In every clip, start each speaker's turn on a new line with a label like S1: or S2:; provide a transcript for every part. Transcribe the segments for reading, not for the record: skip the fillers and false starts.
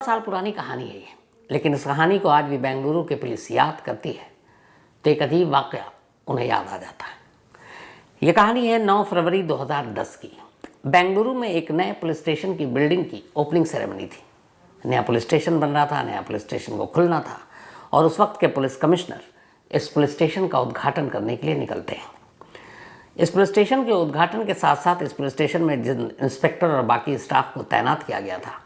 S1: साल पुरानी कहानी है ये, लेकिन इस कहानी को आज भी बेंगलुरु की पुलिस याद करती है तो एक अजीब वाक़या उन्हें याद आ जाता है। ये कहानी है 9 फरवरी 2010 की। बेंगलुरु में एक नए पुलिस स्टेशन की बिल्डिंग की ओपनिंग सेरेमनी थी। नया पुलिस स्टेशन बन रहा था, नया पुलिस स्टेशन को खुलना था और उस वक्त के पुलिस कमिश्नर इस पुलिस स्टेशन का उद्घाटन करने के लिए निकलते हैं। इस पुलिस स्टेशन के उद्घाटन के साथ साथ इस पुलिस स्टेशन में जिन इंस्पेक्टर और बाकी स्टाफ को तैनात किया गया था,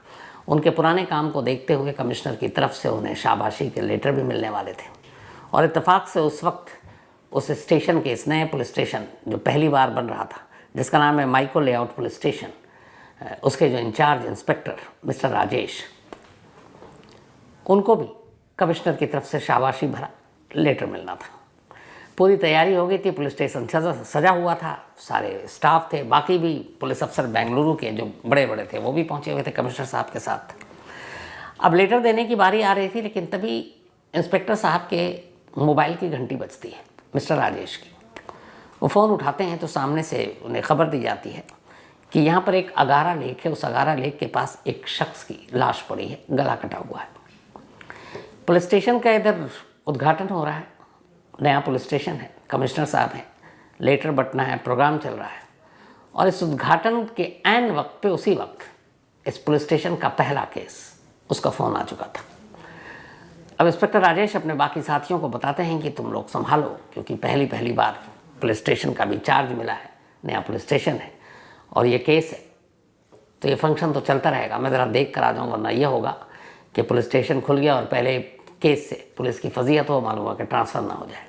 S1: उनके पुराने काम को देखते हुए कमिश्नर की तरफ से उन्हें शाबाशी के लेटर भी मिलने वाले थे। और इत्तेफाक से उस वक्त उस स्टेशन के, इस नए पुलिस स्टेशन जो पहली बार बन रहा था, जिसका नाम है माइको लेआउट पुलिस स्टेशन, उसके जो इंचार्ज इंस्पेक्टर मिस्टर राजेश, उनको भी कमिश्नर की तरफ से शाबाशी भरा लेटर मिलना था। पूरी तैयारी हो गई थी, पुलिस स्टेशन सजा हुआ था, सारे स्टाफ थे, बाकी भी पुलिस अफसर बेंगलुरु के जो बड़े बड़े थे वो भी पहुंचे हुए थे कमिश्नर साहब के साथ। अब लेटर देने की बारी आ रही थी, लेकिन तभी इंस्पेक्टर साहब के मोबाइल की घंटी बजती है, मिस्टर राजेश की। वो फ़ोन उठाते हैं तो सामने से उन्हें खबर दी जाती है कि यहाँ पर एक अगारा लेक है, उस अगारा लेक के पास एक शख्स की लाश पड़ी है, गला कटा हुआ है। पुलिस स्टेशन का इधर उद्घाटन हो रहा है, नया पुलिस स्टेशन है, कमिश्नर साहब हैं, लेटर बंटना है, प्रोग्राम चल रहा है। और इस उद्घाटन के ऐन वक्त पे, उसी वक्त इस पुलिस स्टेशन का पहला केस, उसका फ़ोन आ चुका था। अब इंस्पेक्टर राजेश अपने बाकी साथियों को बताते हैं कि तुम लोग संभालो, क्योंकि पहली बार पुलिस स्टेशन का भी चार्ज मिला है, नया पुलिस स्टेशन है और ये केस है, तो ये फंक्शन तो चलता रहेगा, मैं ज़रा देख कर आ जाऊँ, वरना ये होगा कि पुलिस स्टेशन खुल गया और पहले केस से पुलिस की फजीयत हो, मालूम हुआ कि ट्रांसफ़र ना हो जाए।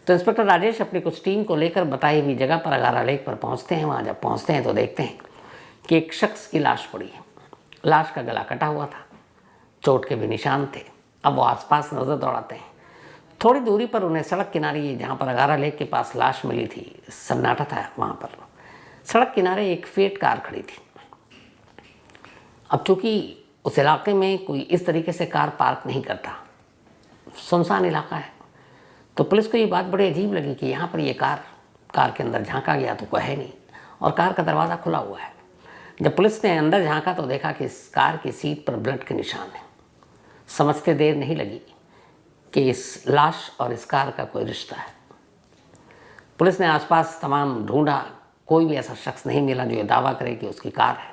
S1: तो इंस्पेक्टर राजेश अपनी कुछ टीम को लेकर बताई हुई जगह पर अगारा लेक पर पहुंचते हैं। वहाँ जब पहुंचते हैं तो देखते हैं कि एक शख्स की लाश पड़ी है। लाश का गला कटा हुआ था, चोट के भी निशान थे। अब वो आसपास नज़र दौड़ाते हैं। थोड़ी दूरी पर उन्हें सड़क किनारे, जहाँ पर अगारा लेक के पास लाश मिली थी, सन्नाटा था वहाँ पर, सड़क किनारे एक फिएट कार खड़ी थी। अब चूँकि उस इलाके में कोई इस तरीके से कार पार्क नहीं करता, सुनसान इलाका है, तो पुलिस को ये बात बड़ी अजीब लगी कि यहाँ पर ये कार के अंदर झांका गया तो कोई है नहीं और कार का दरवाज़ा खुला हुआ है। जब पुलिस ने अंदर झांका तो देखा कि इस कार की सीट पर ब्लड के निशान हैं। समझते देर नहीं लगी कि इस लाश और इस कार का कोई रिश्ता है। पुलिस ने आसपास तमाम ढूंढा, कोई भी ऐसा शख्स नहीं मिला जो ये दावा करे कि उसकी कार है।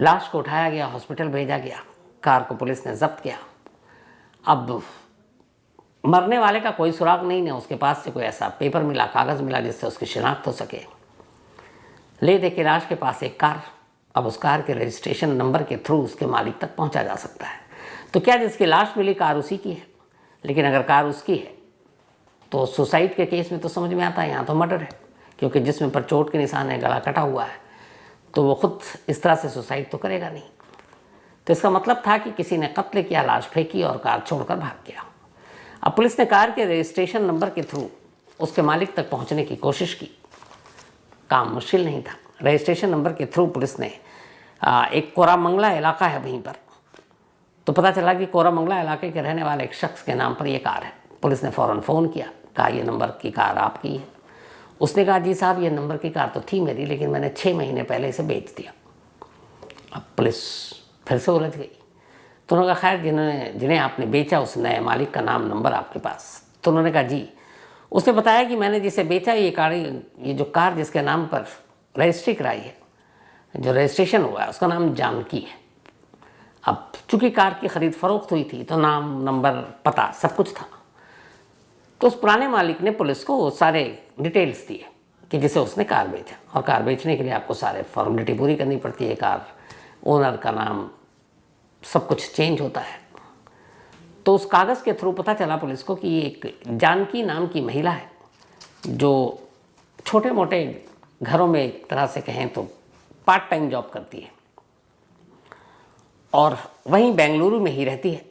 S1: लाश को उठाया गया, हॉस्पिटल भेजा गया, कार को पुलिस ने जब्त किया। अब मरने वाले का कोई सुराग नहीं, ना उसके पास से कोई ऐसा पेपर मिला, कागज़ मिला जिससे उसकी शिनाख्त हो सके। ले दे के लाश के पास एक कार, अब उस कार के रजिस्ट्रेशन नंबर के थ्रू उसके मालिक तक पहुंचा जा सकता है। तो क्या जिसकी लाश मिली कार उसी की है? लेकिन अगर कार उसकी है तो सुसाइड के केस में तो समझ में आता है, यहाँ तो मर्डर है, क्योंकि जिसम पर चोट के निशान है, गला कटा हुआ है, तो वो खुद इस तरह से सुसाइड तो करेगा नहीं। तो इसका मतलब था कि किसी ने कत्ल किया, लाश फेंकी और कार छोड़कर भाग गया। अब पुलिस ने कार के रजिस्ट्रेशन नंबर के थ्रू उसके मालिक तक पहुंचने की कोशिश की। काम मुश्किल नहीं था। रजिस्ट्रेशन नंबर के थ्रू पुलिस ने एक कोरामंगला इलाका है वहीं पर, तो पता चला कि कोरामंगला इलाके के रहने वाले एक शख्स के नाम पर यह कार है। पुलिस ने फ़ौरन फ़ोन किया, कहा ये नंबर की कार आपकी है? उसने कहा जी साहब, ये नंबर की कार तो थी मेरी, लेकिन मैंने 6 महीने पहले इसे बेच दिया। अब पुलिस फिर से उलझ गई। तो उन्होंने कहा खैर जिन्हें आपने बेचा उस नए मालिक का नाम नंबर आपके पास? तो उन्होंने कहा जी। उसने बताया कि मैंने जिसे बेचा ये जो कार जिसके नाम पर रजिस्ट्री कराई है, जो रजिस्ट्रेशन हुआ है, उसका नाम जानकी है। अब चूँकि कार की ख़रीद फ़रोख्त हुई थी तो नाम, नंबर, पता सब कुछ था। तो उस पुराने मालिक ने पुलिस को सारे डिटेल्स दिए कि जिसे उसने कार बेचा, और कार बेचने के लिए आपको सारे फॉर्मेलिटी पूरी करनी पड़ती है, कार ओनर का नाम, सब कुछ चेंज होता है। तो उस कागज़ के थ्रू पता चला पुलिस को कि ये एक जानकी नाम की महिला है जो छोटे मोटे घरों में, एक तरह से कहें तो पार्ट टाइम जॉब करती है और वहीं बेंगलुरु में ही रहती है।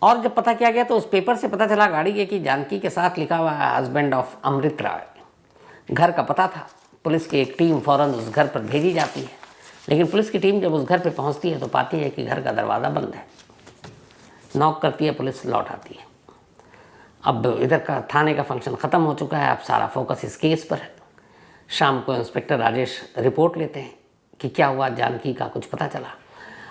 S1: और जब पता किया गया तो उस पेपर से पता चला गाड़ी के कि जानकी के साथ लिखा हुआ है हस्बैंड ऑफ अमृत राय। घर का पता था। पुलिस की एक टीम फ़ौरन उस घर पर भेजी जाती है, लेकिन पुलिस की टीम जब उस घर पर पहुंचती है तो पाती है कि घर का दरवाज़ा बंद है। नॉक करती है, पुलिस लौट आती है। अब इधर का थाने का फंक्शन ख़त्म हो चुका है, अब सारा फोकस इस केस पर है। शाम को इंस्पेक्टर राजेश रिपोर्ट लेते हैं कि क्या हुआ, जानकी का कुछ पता चला।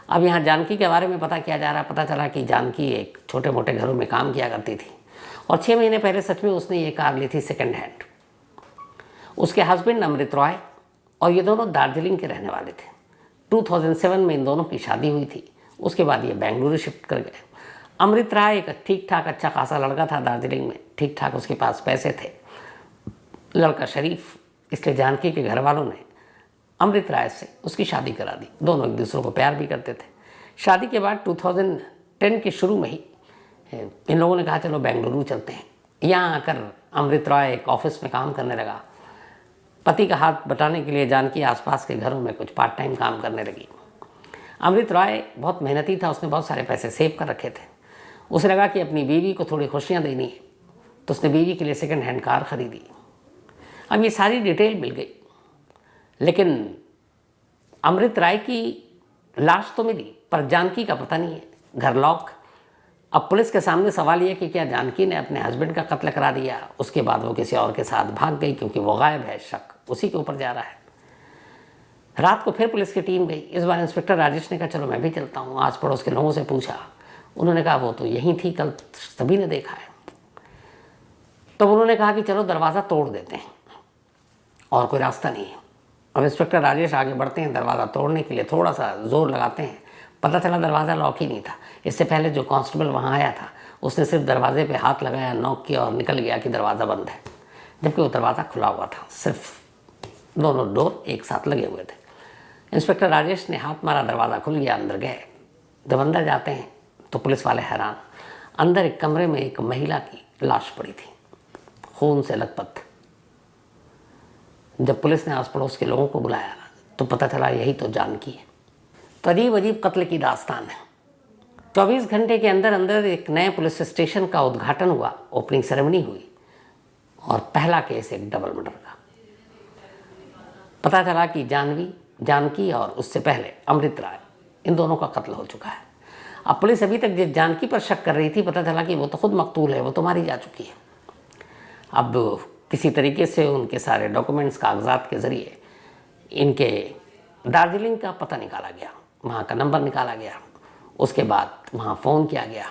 S1: अब यहाँ जानकी के बारे में पता किया जा रहा है। पता चला कि जानकी एक छोटे मोटे घरों में काम किया करती थी और 6 महीने पहले सच में उसने ये कार ली थी सेकंड हैंड। उसके हस्बैंड अमृत रॉय और ये दोनों दार्जिलिंग के रहने वाले थे। 2007 में इन दोनों की शादी हुई थी। उसके बाद ये बेंगलुरु शिफ्ट कर गए। अमृत राय एक ठीक ठाक अच्छा खासा लड़का था दार्जिलिंग में, ठीक ठाक उसके पास पैसे थे, लड़का शरीफ, इसलिए जानकी के घर वालों ने अमृत राय से उसकी शादी करा दी। दोनों एक दूसरे को प्यार भी करते थे। शादी के बाद 2010 के शुरू में ही इन लोगों ने कहा चलो बेंगलुरु चलते हैं। यहाँ आकर अमृत राय एक ऑफिस में काम करने लगा। पति का हाथ बटाने के लिए जानकी आसपास के घरों में कुछ पार्ट टाइम काम करने लगी। अमृत राय बहुत मेहनती था, उसने बहुत सारे पैसे सेव कर रखे थे। उसे लगा कि अपनी बीवी को थोड़ी खुशियाँ देनी है, तो उसने बीवी के लिए सेकंड हैंड कार खरीदी। अब ये सारी डिटेल मिल गई, लेकिन अमृत राय की लाश तो मिली पर जानकी का पता नहीं है, घर लॉक। अब पुलिस के सामने सवाल यह कि क्या जानकी ने अपने हस्बैंड का कत्ल करा दिया, उसके बाद वो किसी और के साथ भाग गई, क्योंकि वो गायब है, शक उसी के ऊपर जा रहा है। रात को फिर पुलिस की टीम गई। इस बार इंस्पेक्टर राजेश ने कहा चलो मैं भी चलता हूँ। आस पड़ोस के लोगों से पूछा, उन्होंने कहा वो तो यहीं थी, कल सभी ने देखा है। तब उन्होंने कहा कि चलो दरवाज़ा तोड़ देते हैं, और कोई रास्ता नहीं है। अब इंस्पेक्टर राजेश आगे बढ़ते हैं, दरवाज़ा तोड़ने के लिए थोड़ा सा जोर लगाते हैं। पता चला दरवाज़ा लॉक ही नहीं था। इससे पहले जो कांस्टेबल वहाँ आया था उसने सिर्फ दरवाजे पे हाथ लगाया, नॉक किया और निकल गया कि दरवाज़ा बंद है, जबकि वो दरवाज़ा खुला हुआ था। सिर्फ दोनों डोर एक साथ लगे हुए थे। इंस्पेक्टर राजेश ने हाथ मारा, दरवाज़ा खुल गया, अंदर गए। जब अंदर जाते हैं तो पुलिस वाले हैरान। अंदर एक कमरे में एक महिला की लाश पड़ी थी, खून से लथपथ। जब पुलिस ने आस पड़ोस के लोगों को बुलाया तो पता चला यही तो जानकी है। तो अजीब अजीब कत्ल की दास्तान है। 24 घंटे के अंदर अंदर एक नए पुलिस स्टेशन का उद्घाटन हुआ, ओपनिंग सेरेमनी हुई, और पहला केस एक डबल मर्डर का। पता चला कि जानकी और उससे पहले अमृत राय, इन दोनों का कत्ल हो चुका है। अब पुलिस अभी तक जिस जानकी पर शक कर रही थी, पता चला कि वो तो खुद मकतूल है, वो तो मारी जा चुकी है। अब किसी तरीके से उनके सारे डॉक्यूमेंट्स, कागजात के ज़रिए इनके दार्जिलिंग का पता निकाला गया, वहाँ का नंबर निकाला गया, उसके बाद वहाँ फ़ोन किया गया।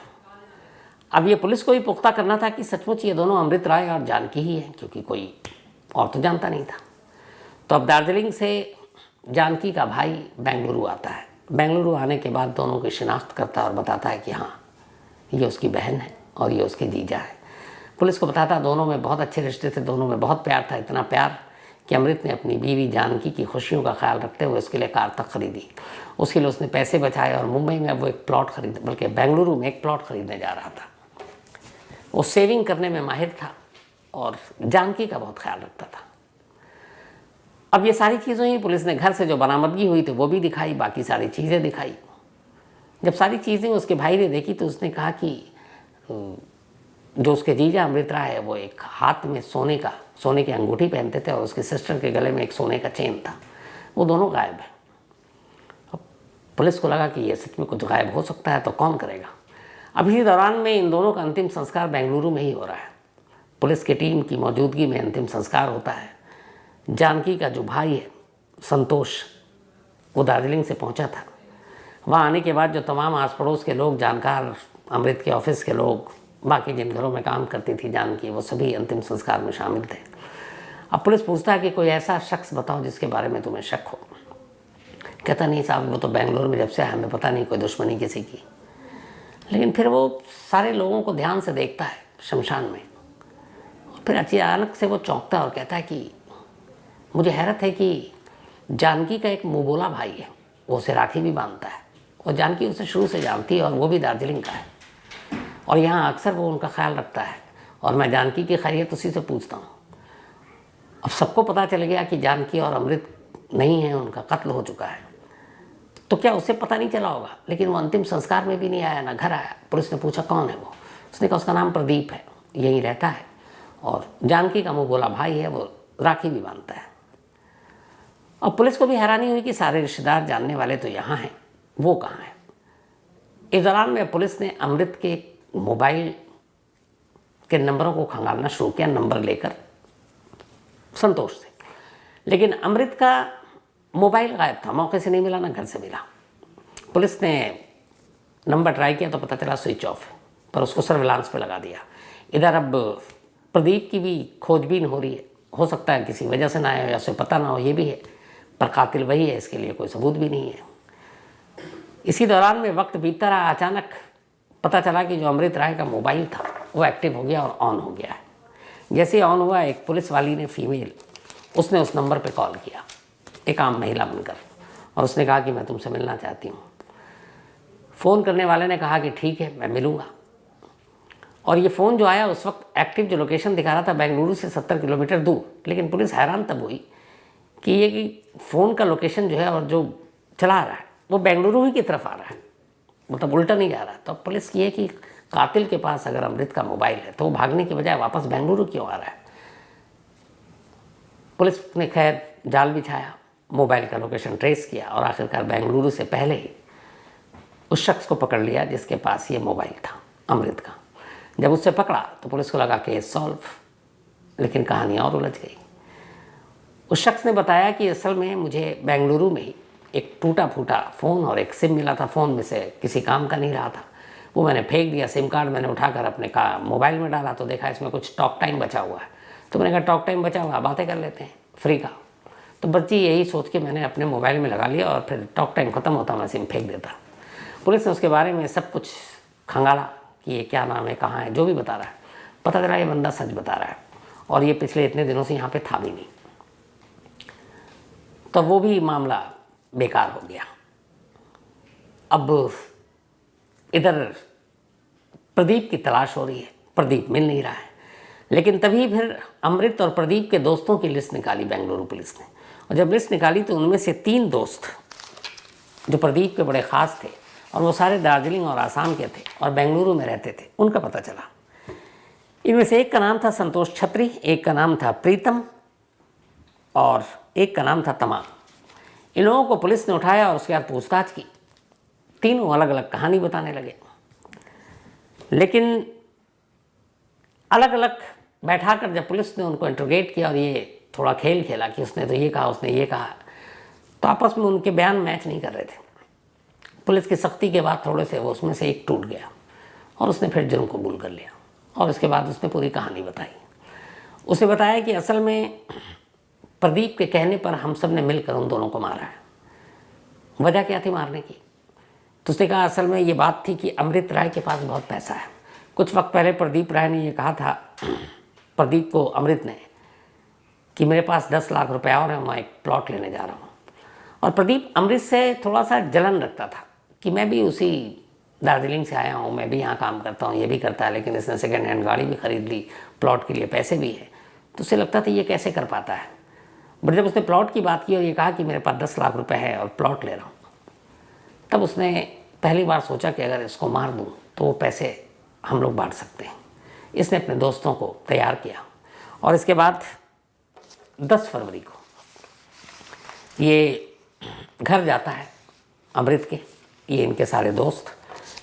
S1: अब ये पुलिस को भी पुख्ता करना था कि सचमुच ये दोनों अमृत राय और जानकी ही हैं, क्योंकि कोई और तो जानता नहीं था। तो अब दार्जिलिंग से जानकी का भाई बेंगलुरु आता है। बेंगलुरु आने के बाद दोनों की शिनाख्त करता है और बताता है कि हाँ ये उसकी बहन है और ये उसके जीजा है। पुलिस को बताता दोनों में बहुत अच्छे रिश्ते थे, दोनों में बहुत प्यार था, इतना प्यार कि अमृत ने अपनी बीवी जानकी की खुशियों का ख्याल रखते हुए उसके लिए कार तक खरीदी। उसके लिए उसने पैसे बचाए और मुंबई में वो एक प्लॉट खरीद, बल्कि बेंगलुरु में एक प्लॉट खरीदने जा रहा था। वो सेविंग करने में माहिर था और जानकी का बहुत ख्याल रखता था। अब ये सारी चीज़ें ही पुलिस ने घर से जो बरामदगी हुई थी वो भी दिखाई, बाकी सारी चीज़ें दिखाई। जब सारी चीज़ें उसके भाई ने देखी तो उसने कहा कि जो उसके जीजा अमृत राय है वो एक हाथ में सोने की अंगूठी पहनते थे और उसके सिस्टर के गले में एक सोने का चेन था, वो दोनों गायब है। अब पुलिस को लगा कि ये सच में कुछ गायब हो सकता है, तो कौन करेगा। अब इसी दौरान में इन दोनों का अंतिम संस्कार बेंगलुरु में ही हो रहा है। पुलिस की टीम की मौजूदगी में अंतिम संस्कार होता है। जानकी का जो भाई है संतोष, वो दार्जिलिंग से पहुंचा था। वहाँ आने के बाद जो तमाम आस पड़ोस के लोग, जानकार, अमृत के ऑफिस के लोग, बाकी जिन घरों में काम करती थी जानकी, वो सभी अंतिम संस्कार में शामिल थे। अब पुलिस पूछता है कि कोई ऐसा शख्स बताओ जिसके बारे में तुम्हें शक हो। कहता नहीं साहब, वो तो बेंगलोर में जब से हमें पता नहीं कोई दुश्मनी किसी की। लेकिन फिर वो सारे लोगों को ध्यान से देखता है शमशान में, फिर अचानक से वो चौंकता है और कहता है कि मुझे हैरत है कि जानकी का एक मुँहबोला भाई है, वो उसे राखी भी बांधता है और जानकी उसे शुरू से जानती है और वो भी दार्जिलिंग का है और यहाँ अक्सर वो उनका ख्याल रखता है और मैं जानकी की खैरियत उसी से पूछता हूँ। अब सबको पता चल गया कि जानकी और अमृत नहीं है, उनका कत्ल हो चुका है, तो क्या उसे पता नहीं चला होगा। लेकिन वो अंतिम संस्कार में भी नहीं आया, ना घर आया। पुलिस ने पूछा कौन है वो, उसने कहा उसका नाम प्रदीप है, यहीं रहता है और जानकी का मुँहबोला भाई है, वो राखी भी बांधता है। अब पुलिस को भी हैरानी हुई कि सारे रिश्तेदार जानने वाले तो यहाँ हैं, वो कहाँ हैं। इस दौरान में पुलिस ने अमृत के मोबाइल के नंबरों को खंगालना शुरू किया, नंबर लेकर संतोष से। लेकिन अमृत का मोबाइल गायब था, मौके से नहीं मिला, ना घर से मिला। पुलिस ने नंबर ट्राई किया तो पता चला स्विच ऑफ है, पर उसको सर्विलांस पे लगा दिया। इधर अब प्रदीप की भी खोजबीन हो रही है, हो सकता है किसी वजह से ना आए या उसे पता ना हो, ये भी है, पर कातिल वही है, इसके लिए कोई सबूत भी नहीं है। इसी दौरान में वक्त बीतता रहा, अचानक पता चला कि जो अमृत राय का मोबाइल था वो एक्टिव हो गया और ऑन हो गया है। जैसे ऑन हुआ, एक पुलिस वाली ने, फीमेल, उसने उस नंबर पे कॉल किया, एक आम महिला बनकर, और उसने कहा कि मैं तुमसे मिलना चाहती हूँ। फ़ोन करने वाले ने कहा कि ठीक है, मैं मिलूँगा। और ये फ़ोन जो आया उस वक्त एक्टिव जो लोकेशन दिखा रहा था बेंगलुरु से 70 किलोमीटर दूर। लेकिन पुलिस हैरान तब हुई कि ये कि फ़ोन का लोकेशन जो है और जो चला रहा है वो बेंगलुरु ही की तरफ आ रहा है, मतलब उल्टा नहीं जा रहा। तो पुलिस की है कि कातिल के पास अगर अमृत का मोबाइल है तो वो भागने की बजाय वापस बेंगलुरु क्यों आ रहा है। पुलिस ने खैर जाल बिछाया, मोबाइल का लोकेशन ट्रेस किया और आखिरकार बेंगलुरु से पहले ही उस शख्स को पकड़ लिया जिसके पास ये मोबाइल था, अमृत का। जब उससे पकड़ा तो पुलिस को लगा केस सॉल्व, लेकिन कहानी और उलझ गई। उस शख्स ने बताया कि असल में मुझे बेंगलुरु में ही एक टूटा फूटा फ़ोन और एक सिम मिला था, फ़ोन में से किसी काम का नहीं रहा था, वो मैंने फेंक दिया। सिम कार्ड मैंने उठाकर अपने मोबाइल में डाला तो देखा इसमें कुछ टॉक टाइम बचा हुआ है, तो मैंने कहा टॉक टाइम बचा हुआ, बातें कर लेते हैं फ्री का। तो बच्ची यही सोच के मैंने अपने मोबाइल में लगा लिया और फिर टॉक टाइम ख़त्म होता मैं सिम फेंक देता। पुलिस ने उसके बारे में सब कुछ खंगाला कि ये क्या नाम है, कहाँ है, जो भी बता रहा है। पता चला ये बंदा सच बता रहा है और ये पिछले इतने दिनों से यहाँ पे था भी नहीं। तो वो भी मामला बेकार हो गया। अब इधर प्रदीप की तलाश हो रही है, प्रदीप मिल नहीं रहा है। लेकिन तभी फिर अमृत और प्रदीप के दोस्तों की लिस्ट निकाली बेंगलुरु पुलिस ने, और जब लिस्ट निकाली तो उनमें से 3 दोस्त जो प्रदीप के बड़े ख़ास थे और वो सारे दार्जिलिंग और आसाम के थे और बेंगलुरु में रहते थे, उनका पता चला। इनमें से एक का नाम था संतोष छत्री, एक का नाम था प्रीतम और एक का नाम था तमाम। इन लोगों को पुलिस ने उठाया और उसके बाद पूछताछ की। तीनों अलग अलग कहानी बताने लगे, लेकिन अलग अलग बैठाकर जब पुलिस ने उनको इंटरोगेट किया और ये थोड़ा खेल खेला कि उसने तो ये कहा, उसने ये कहा, तो आपस में उनके बयान मैच नहीं कर रहे थे। पुलिस की सख्ती के बाद थोड़े से वो उसमें से एक टूट गया और उसने फिर जुर्म कबूल कर लिया और उसके बाद उसने पूरी कहानी बताई। उसने बताया कि असल में प्रदीप के कहने पर हम सब ने मिलकर उन दोनों को मारा है। वजह क्या थी मारने की? तो उसने कहा असल में ये बात थी कि अमृत राय के पास बहुत पैसा है। कुछ वक्त पहले प्रदीप राय ने ये कहा था, प्रदीप को अमृत ने, कि मेरे पास 10 लाख रुपया और है, मैं एक प्लॉट लेने जा रहा हूँ। और प्रदीप अमृत से थोड़ा सा जलन रखता था कि मैं भी उसी दार्जिलिंग से आया हूँ, मैं भी यहाँ काम करता हूँ, ये भी करता है, लेकिन इसने सेकेंड हैंड गाड़ी भी खरीद ली, प्लॉट के लिए पैसे भी है, तो उसे लगता था ये कैसे कर पाता है। बट जब उसने प्लॉट की बात की और ये कहा कि मेरे पास 10 लाख रुपए है और प्लॉट ले रहा हूँ, तब उसने पहली बार सोचा कि अगर इसको मार दूँ तो वो पैसे हम लोग बांट सकते हैं। इसने अपने दोस्तों को तैयार किया और इसके बाद 10 फरवरी को ये घर जाता है अमृत के, ये इनके सारे दोस्त।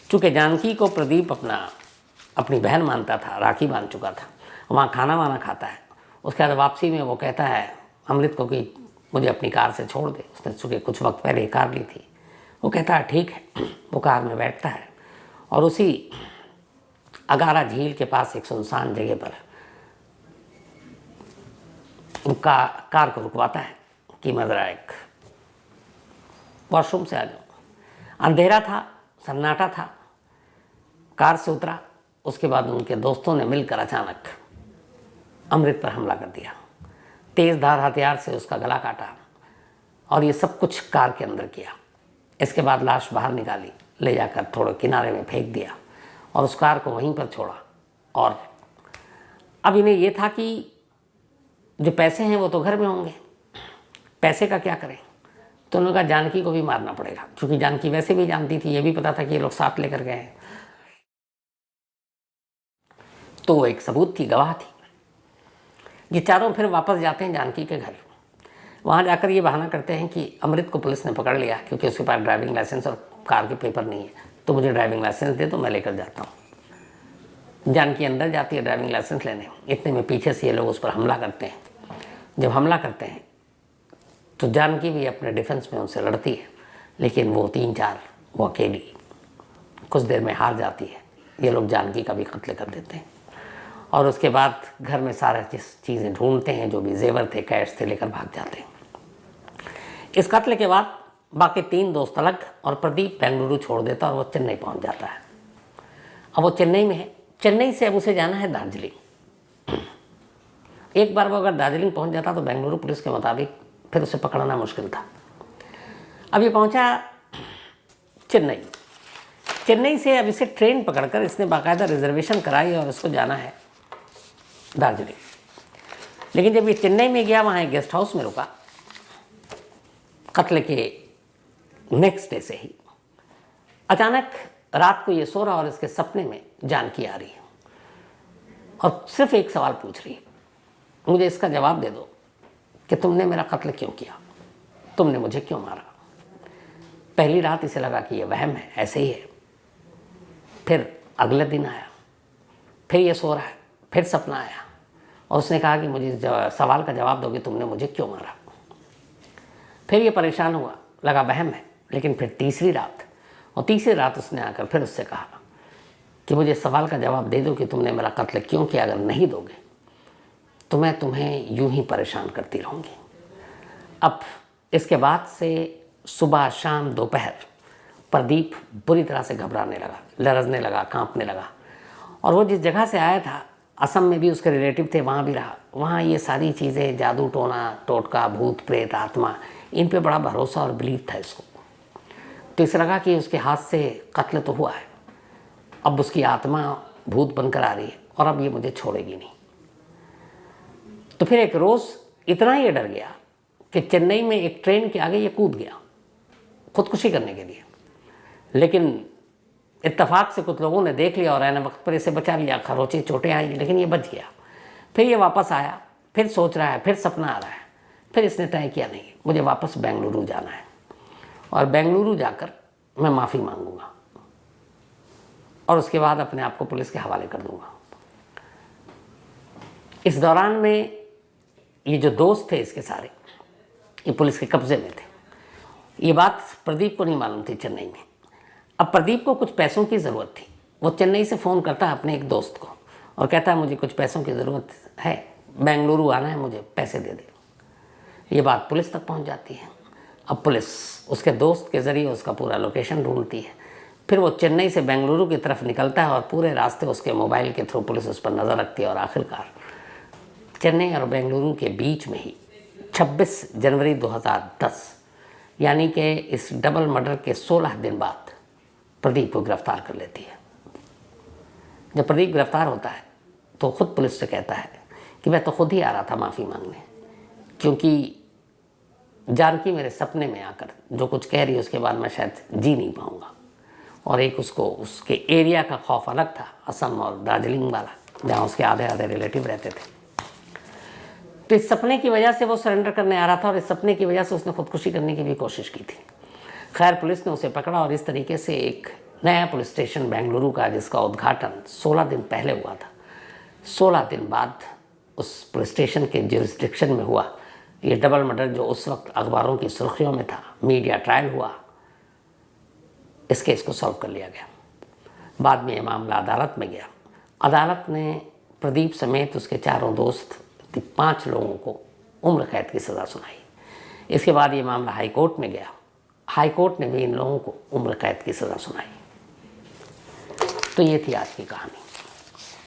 S1: चूँकि जानकी को प्रदीप अपनी बहन मानता था, राखी बांध चुका था, वहाँ खाना वाना खाता है। उसके बाद वापसी में वो कहता है अमृत को कि मुझे अपनी कार से छोड़ दे। उसने चूँकि कुछ वक्त पहले कार ली थी। वो कहता है ठीक है। वो कार में बैठता है और उसी अगारा झील के पास एक सुनसान जगह पर उनका कार को रुकवाता है कि मैं ज़रा एक वॉशरूम से आ जाऊँ। अंधेरा था, सन्नाटा था। कार से उतरा, उसके बाद उनके दोस्तों ने मिलकर अचानक अमृत पर हमला कर दिया। तेज़ धार हथियार से उसका गला काटा और ये सब कुछ कार के अंदर किया। इसके बाद लाश बाहर निकाली, ले जाकर थोड़े किनारे में फेंक दिया और उस कार को वहीं पर छोड़ा। और अब इन्हें ये था कि जो पैसे हैं वो तो घर में होंगे, पैसे का क्या करें। तो उन्होंने कहा जानकी को भी मारना पड़ेगा, क्योंकि जानकी वैसे भी जानती थी, ये भी पता था कि ये लोग साथ लेकर गए हैं। तो वो एक सबूत थी, गवाह थी। ये चारों फिर वापस जाते हैं जानकी के घर। वहाँ जाकर ये बहाना करते हैं कि अमृत को पुलिस ने पकड़ लिया क्योंकि उसके पास ड्राइविंग लाइसेंस और कार के पेपर नहीं है, तो मुझे ड्राइविंग लाइसेंस दे, तो मैं लेकर जाता हूँ। जानकी अंदर जाती है ड्राइविंग लाइसेंस लेने। इतने में पीछे से ये लोग उस पर हमला करते हैं। जब हमला करते हैं तो जानकी भी अपने डिफेंस में उनसे लड़ती है, लेकिन वो 3-4 वो अकेली कुछ देर में हार जाती है। ये लोग जानकी का भी कत्ल कर देते हैं और उसके बाद घर में सारा चीज़ें ढूंढते हैं, जो भी जेवर थे, कैश थे, लेकर भाग जाते हैं। इस कत्ल के बाद बाकी 3 दोस्त अलग और प्रदीप बेंगलुरु छोड़ देता और वो चेन्नई पहुंच जाता है। अब वो चेन्नई में है। चेन्नई से अब उसे जाना है दार्जिलिंग। एक बार वो अगर दार्जिलिंग पहुंच जाता तो बेंगलुरु पुलिस के मुताबिक फिर उसे पकड़ना मुश्किल था। अब ये पहुंचा चेन्नई। चेन्नई से अब इसे ट्रेन पकड़कर इसने बाकायदा रिजर्वेशन कराई और इसको जाना है दार्जिलिंग। लेकिन जब ये चेन्नई में गया, वहाँ एक गेस्ट हाउस में रुका, कत्ल के नेक्स्ट डे से ही अचानक रात को ये सो रहा और इसके सपने में जानकी आ रही है और सिर्फ एक सवाल पूछ रही है, मुझे इसका जवाब दे दो कि तुमने मेरा कत्ल क्यों किया, तुमने मुझे क्यों मारा। पहली रात इसे लगा कि ये वहम है, ऐसे ही है। फिर अगले दिन आया, फिर ये सो रहा है, फिर सपना आया और उसने कहा कि मुझे सवाल का जवाब दोगे, तुमने मुझे क्यों मारा। फिर ये परेशान हुआ, लगा वहम है। लेकिन फिर तीसरी रात उसने आकर फिर उससे कहा कि मुझे सवाल का जवाब दे दो कि तुमने मेरा कत्ल क्यों किया, अगर नहीं दोगे तो मैं तुम्हें यूं ही परेशान करती रहूँगी। अब इसके बाद से सुबह शाम दोपहर प्रदीप बुरी तरह से घबराने लगा, लरजने लगा, कांपने लगा। और वो जिस जगह से आया था, असम में भी उसके रिलेटिव थे, वहाँ भी रहा। वहाँ ये सारी चीज़ें, जादू टोना टोटका, भूत प्रेत, आत्मा, इन पे बड़ा भरोसा और बिलीव था इसको। तो इसे लगा कि उसके हाथ से कत्ल तो हुआ है, अब उसकी आत्मा भूत बनकर आ रही है और अब ये मुझे छोड़ेगी नहीं। तो फिर एक रोज़ इतना ही डर गया कि चेन्नई में एक ट्रेन के आगे ये कूद गया खुदकुशी करने के लिए। लेकिन इत्तेफाक से कुछ लोगों ने देख लिया और आने वक्त पर इसे बचा लिया। खरोंची चोटें आई लेकिन ये बच गया। फिर ये वापस आया, फिर सोच रहा है, फिर सपना आ रहा है। फिर इसने तय किया, नहीं, मुझे वापस बेंगलुरु जाना है और बेंगलुरु जाकर मैं माफ़ी मांगूंगा और उसके बाद अपने आप को पुलिस के हवाले कर दूंगा। इस दौरान में ये जो दोस्त थे इसके सारे, ये पुलिस के कब्जे में थे। ये बात प्रदीप को नहीं मालूम थी चेन्नई में। अब प्रदीप को कुछ पैसों की ज़रूरत थी। वो चेन्नई से फ़ोन करता है अपने एक दोस्त को और कहता है, मुझे कुछ पैसों की ज़रूरत है, बेंगलुरु आना है, मुझे पैसे दे दे। ये बात पुलिस तक पहुंच जाती है। अब पुलिस उसके दोस्त के ज़रिए उसका पूरा लोकेशन ढूंढती है। फिर वो चेन्नई से बेंगलुरु की तरफ निकलता है और पूरे रास्ते उसके मोबाइल के थ्रू पुलिस उस पर नज़र रखती है। और आखिरकार चेन्नई और बेंगलुरु के बीच में ही 26 जनवरी 2010 यानी कि इस डबल मर्डर के 16 दिन बाद प्रदीप को गिरफ्तार कर लेती है। जब प्रदीप गिरफ्तार होता है तो खुद पुलिस से कहता है कि मैं तो खुद ही आ रहा था माफ़ी मांगने, क्योंकि जानकी मेरे सपने में आकर जो कुछ कह रही है उसके बाद मैं शायद जी नहीं पाऊँगा। और एक उसको उसके एरिया का खौफ अलग था, असम और दार्जिलिंग वाला, जहाँ उसके आधे आधे रिलेटिव रहते थे। तो इस सपने की वजह से वो सरेंडर करने आ रहा था और इस सपने की वजह से उसने खुदकुशी करने की भी कोशिश की थी। खैर पुलिस ने उसे पकड़ा और इस तरीके से एक नया पुलिस स्टेशन बेंगलुरु का, जिसका उद्घाटन 16 दिन पहले हुआ था, 16 दिन बाद उस पुलिस स्टेशन के जुरिस्डिक्शन में हुआ ये डबल मर्डर, जो उस वक्त अखबारों की सुर्खियों में था, मीडिया ट्रायल हुआ, इस केस को सॉल्व कर लिया गया। बाद में ये मामला अदालत में गया। अदालत ने प्रदीप समेत उसके चारों दोस्त 5 लोगों को उम्र कैद की सज़ा सुनाई। इसके बाद ये मामला हाई कोर्ट में गया। हाई कोर्ट ने भी इन लोगों को उम्र कैद की सज़ा सुनाई। तो ये थी आज की कहानी।